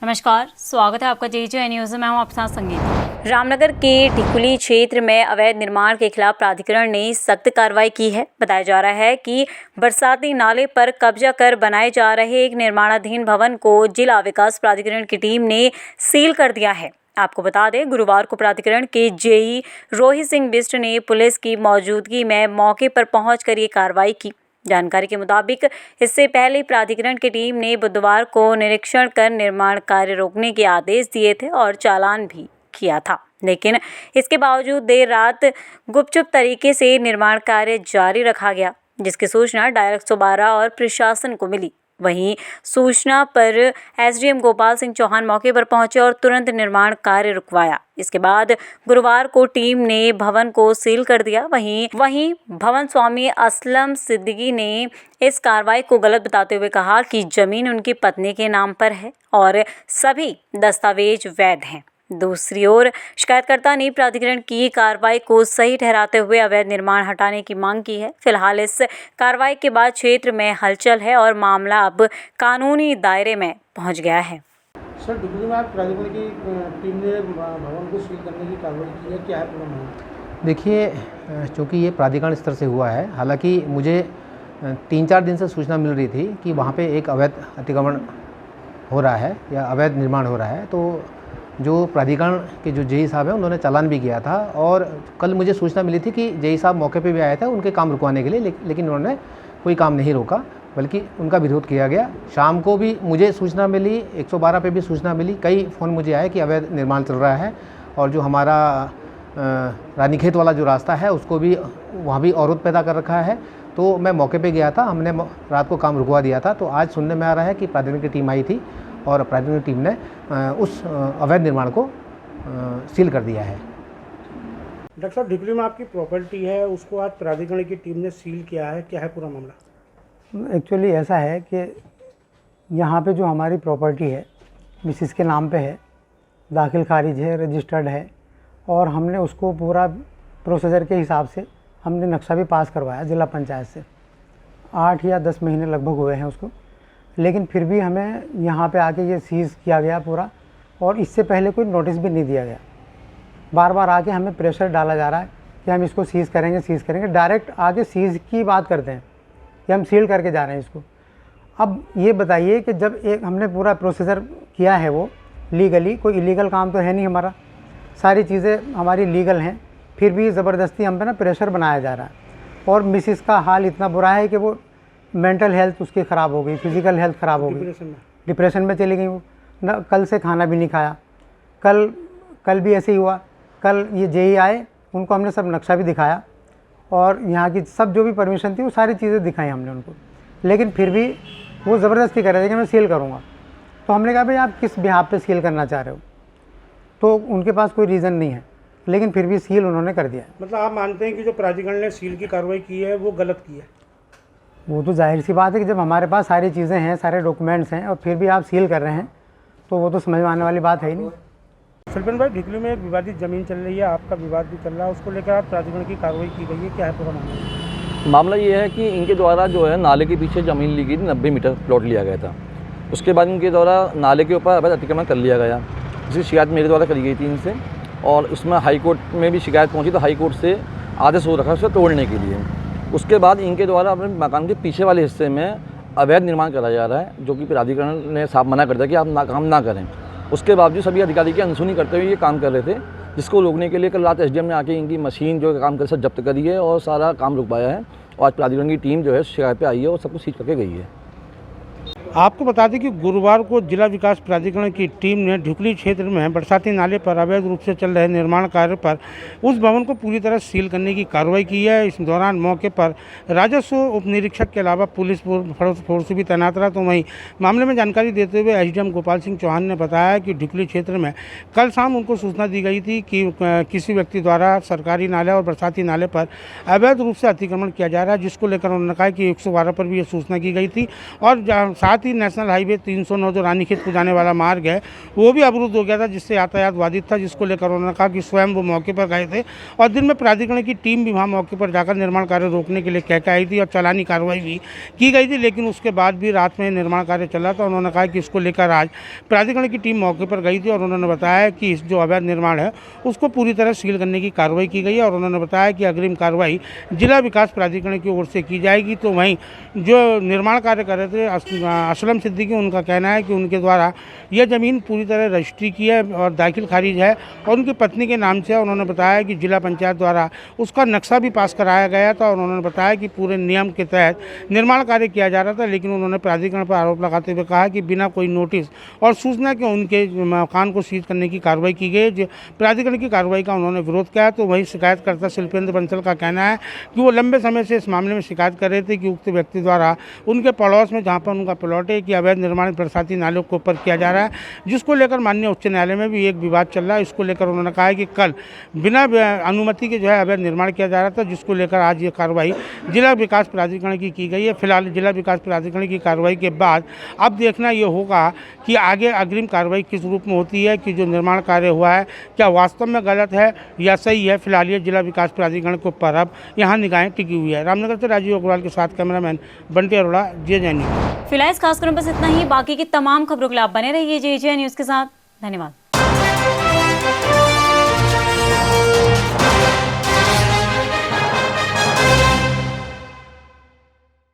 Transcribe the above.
नमस्कार, स्वागत है आपका JJ न्यूज़ में। हूं आपके साथ संगीत। रामनगर के ढिकुली क्षेत्र में अवैध निर्माण के खिलाफ प्राधिकरण ने सख्त कार्रवाई की है। बताया जा रहा है कि बरसाती नाले पर कब्जा कर बनाए जा रहे एक निर्माणाधीन भवन को जिला विकास प्राधिकरण की टीम ने सील कर दिया है। आपको बता दें, गुरुवार को प्राधिकरण के JE रोहित सिंह बिष्ट ने पुलिस की मौजूदगी में मौके पर पहुंचकर ये कार्रवाई की। जानकारी के मुताबिक इससे पहले प्राधिकरण की टीम ने बुधवार को निरीक्षण कर निर्माण कार्य रोकने के आदेश दिए थे और चालान भी किया था, लेकिन इसके बावजूद देर रात गुपचुप तरीके से निर्माण कार्य जारी रखा गया, जिसकी सूचना डायरेक्टर 112 और प्रशासन को मिली। वहीं सूचना पर SDM गोपाल सिंह चौहान मौके पर पहुंचे और तुरंत निर्माण कार्य रुकवाया। इसके बाद गुरुवार को टीम ने भवन को सील कर दिया। वहीं भवन स्वामी असलम सिद्दीकी ने इस कार्रवाई को गलत बताते हुए कहा कि जमीन उनकी पत्नी के नाम पर है और सभी दस्तावेज वैध हैं। दूसरी ओर शिकायतकर्ता ने प्राधिकरण की कार्रवाई को सही ठहराते हुए अवैध निर्माण हटाने की मांग की है। फिलहाल इस कार्रवाई के बाद क्षेत्र में हलचल है और मामला अब कानूनी दायरे में पहुंच गया है। सर, ढिकुली में आप प्राधिकरण की टीम ने भवन को सील करने की कार्रवाई की है, क्या है पूरा मामला? देखिए, चूँकि ये प्राधिकरण स्तर से हुआ है, हालांकि मुझे 3-4 दिन से सूचना मिल रही थी कि वहाँ पे एक अवैध अतिक्रमण हो रहा है या अवैध निर्माण हो रहा है। तो जो प्राधिकरण के जो JE साहब हैं उन्होंने चालान भी किया था और कल मुझे सूचना मिली थी कि JE साहब मौके पे भी आए थे उनके काम रुकवाने के लिए, लेकिन उन्होंने कोई काम नहीं रोका, बल्कि उनका विरोध किया गया। शाम को भी मुझे सूचना मिली, 112 पे भी सूचना मिली, कई फ़ोन मुझे आए कि अवैध निर्माण चल रहा है और जो हमारा रानीखेत वाला जो रास्ता है उसको भी वहाँ भी अवरोध पैदा कर रखा है। तो मैं मौके पे गया था, हमने रात को काम रुकवा दिया था। तो आज सुनने में आ रहा है कि प्राधिकरण की टीम आई थी और प्राधिकरण की टीम ने उस अवैध निर्माण को सील कर दिया है। डॉक्टर साहब, ढिकुली में आपकी प्रॉपर्टी है, उसको आज प्राधिकरण की टीम ने सील किया है, क्या है पूरा मामला? एक्चुअली ऐसा है कि यहाँ पे जो हमारी प्रॉपर्टी है मिसिस के नाम पे है, दाखिल खारिज है, रजिस्टर्ड है और हमने उसको पूरा प्रोसीजर के हिसाब से हमने नक्शा भी पास करवाया जिला पंचायत से। 8 या 10 महीने लगभग हुए हैं उसको, लेकिन फिर भी हमें यहाँ पे आके ये सीज़ किया गया पूरा और इससे पहले कोई नोटिस भी नहीं दिया गया। बार बार आके हमें प्रेशर डाला जा रहा है कि हम इसको सीज़ करेंगे। डायरेक्ट आके सीज़ की बात करते हैं कि हम सील करके जा रहे हैं इसको। अब ये बताइए कि जब एक हमने पूरा प्रोसीजर किया है वो लीगली, कोई इलीगल काम तो है नहीं हमारा, सारी चीज़ें हमारी लीगल हैं, फिर भी ज़बरदस्ती हम पे ना प्रेशर बनाया जा रहा है। और मिसिस का हाल इतना बुरा है कि वो मेंटल हेल्थ उसकी ख़राब हो गई, फिज़िकल हेल्थ ख़राब हो गई, डिप्रेशन में चली गई वो। न कल से खाना भी नहीं खाया। कल भी ऐसे ही हुआ। कल ये JE आए, उनको हमने सब नक्शा भी दिखाया और यहाँ की सब जो भी परमिशन थी वो सारी चीज़ें दिखाई हमने उनको, लेकिन फिर भी वो ज़बरदस्ती कर रहे थे कि मैं सील करूँगा। तो हमने कहा भाई आप किस बिहाफ पे सील करना चाह रहे हो? तो उनके पास कोई रीज़न नहीं है, लेकिन फिर भी सील उन्होंने कर दिया। मतलब आप मानते हैं कि जो प्राधिकरण ने सील की कार्रवाई की है वो गलत की है? वो तो जाहिर सी बात है कि जब हमारे पास सारी चीज़ें हैं, सारे डॉक्यूमेंट्स हैं और फिर भी आप सील कर रहे हैं तो वो तो समझ में आने वाली बात है ही नहीं। फिलिपिन भाई, ढिकुली में एक विवादित ज़मीन चल रही है, आपका विवाद भी चल रहा है, उसको लेकर आज प्राधिकरण की कार्रवाई की गई है, क्या है पूरा मामला? मामला ये है कि इनके द्वारा जो है नाले के पीछे ज़मीन ली गई थी, 90 मीटर प्लॉट लिया गया था। उसके बाद इनके द्वारा नाले के ऊपर अवैध अतिक्रमण कर लिया गया, जिसकी शिकायत मेरे द्वारा करी गई थी इनसे और उसमें हाई कोर्ट में भी शिकायत पहुंची तो हाई कोर्ट से आदेश हो रखा उसे तोड़ने के लिए। उसके बाद इनके द्वारा अपने मकान के पीछे वाले हिस्से में अवैध निर्माण कराया जा रहा है, जो कि प्राधिकरण ने साफ मना कर दिया कि आप काम ना करें। उसके बावजूद सभी अधिकारी की अनसुनी करते हुए ये काम कर रहे थे, जिसको रोकने के लिए कल रात SDM ने आके इनकी मशीन जो काम कर सब जब्त करी है और सारा काम रुकवाया है और आज प्राधिकरण की टीम जो है शिकायत पे आई है और सब कुछ सीज करके गई है। आपको बता दें कि गुरुवार को जिला विकास प्राधिकरण की टीम ने ढिकुली क्षेत्र में बरसाती नाले पर अवैध रूप से चल रहे निर्माण कार्य पर उस भवन को पूरी तरह सील करने की कार्रवाई की है। इस दौरान मौके पर राजस्व उप निरीक्षक के अलावा पुलिस फोर्स भी तैनात रहा। तो वहीं मामले में जानकारी देते हुए SDM गोपाल सिंह चौहान ने बताया कि ढिकुली क्षेत्र में कल शाम उनको सूचना दी गई थी कि किसी व्यक्ति द्वारा सरकारी नाले और बरसाती नाले पर अवैध रूप से अतिक्रमण किया जा रहा है, जिसको लेकर उन्होंने कहा कि 112 पर भी ये सूचना की गई थी और साथ ही नेशनल हाईवे 309 जो रानीखेत को जाने वाला मार्ग है वो भी अवरुद्ध हो गया था, जिससे यातायात बाधित था, जिसको लेकर उन्होंने कहा कि स्वयं वो मौके पर गए थे और दिन में प्राधिकरण की टीम भी वहाँ मौके पर जाकर निर्माण कार्य रोकने के लिए कह के आई थी और चालानी कार्रवाई भी की गई थी। लेकिन उसके बाद भी रात में निर्माण कार्य चला था। उन्होंने कहा कि इसको लेकर आज प्राधिकरण की टीम मौके पर गई थी और उन्होंने बताया कि इस जो अवैध निर्माण है उसको पूरी तरह सील करने की कार्रवाई की गई है और उन्होंने बताया कि अग्रिम कार्रवाई जिला विकास प्राधिकरण की ओर से की जाएगी। तो वहीं जो निर्माण कार्य कर रहे थे असलम सिद्दीकी, उनका कहना है कि उनके द्वारा यह ज़मीन पूरी तरह रजिस्ट्री की है और दाखिल खारिज है और उनकी पत्नी के नाम से है। उन्होंने बताया कि जिला पंचायत द्वारा उसका नक्शा भी पास कराया गया था और उन्होंने बताया कि पूरे नियम के तहत निर्माण कार्य किया जा रहा था। लेकिन उन्होंने प्राधिकरण पर आरोप लगाते हुए कहा कि बिना कोई नोटिस और सूचना के उनके मकान को सीज करने की कार्रवाई की गई। प्राधिकरण की कार्रवाई का उन्होंने विरोध किया। तो वहीं शिकायतकर्ता शिल्पेंद्र बंसल का कहना है कि वो लंबे समय से इस मामले में शिकायत कर रहे थे कि उक्त व्यक्ति द्वारा उनके पड़ोस में जहाँ पर उनका प्लॉट है कि अवैध निर्माण बरसाती नालों के ऊपर किया जा रहा है, जिसको लेकर माननीय उच्च न्यायालय में भी एक विवाद चल रहा है। इसको लेकर उन्होंने कहा है कि कल बिना अनुमति के जो है अवैध निर्माण किया जा रहा था, जिसको लेकर आज ये कार्रवाई जिला विकास प्राधिकरण की गई है। फिलहाल जिला विकास प्राधिकरण की कार्रवाई के बाद अब देखना ये होगा कि आगे अग्रिम कार्रवाई किस रूप में होती है, कि जो निर्माण कार्य हुआ है क्या वास्तव में गलत है या सही है। फिलहाल ये जिला विकास प्राधिकरण के ऊपर अब यहाँ निगाहें टिकी हुई है। रामनगर से राजीव अग्रवाल के साथ कैमरामैन बंटी अरोड़ा, जे न्यूज़। फिलहाल इस खास खबरों में बस इतना ही। बाकी की तमाम खबरों के लिए आप बने रहिए जे न्यूज़ के साथ। धन्यवाद।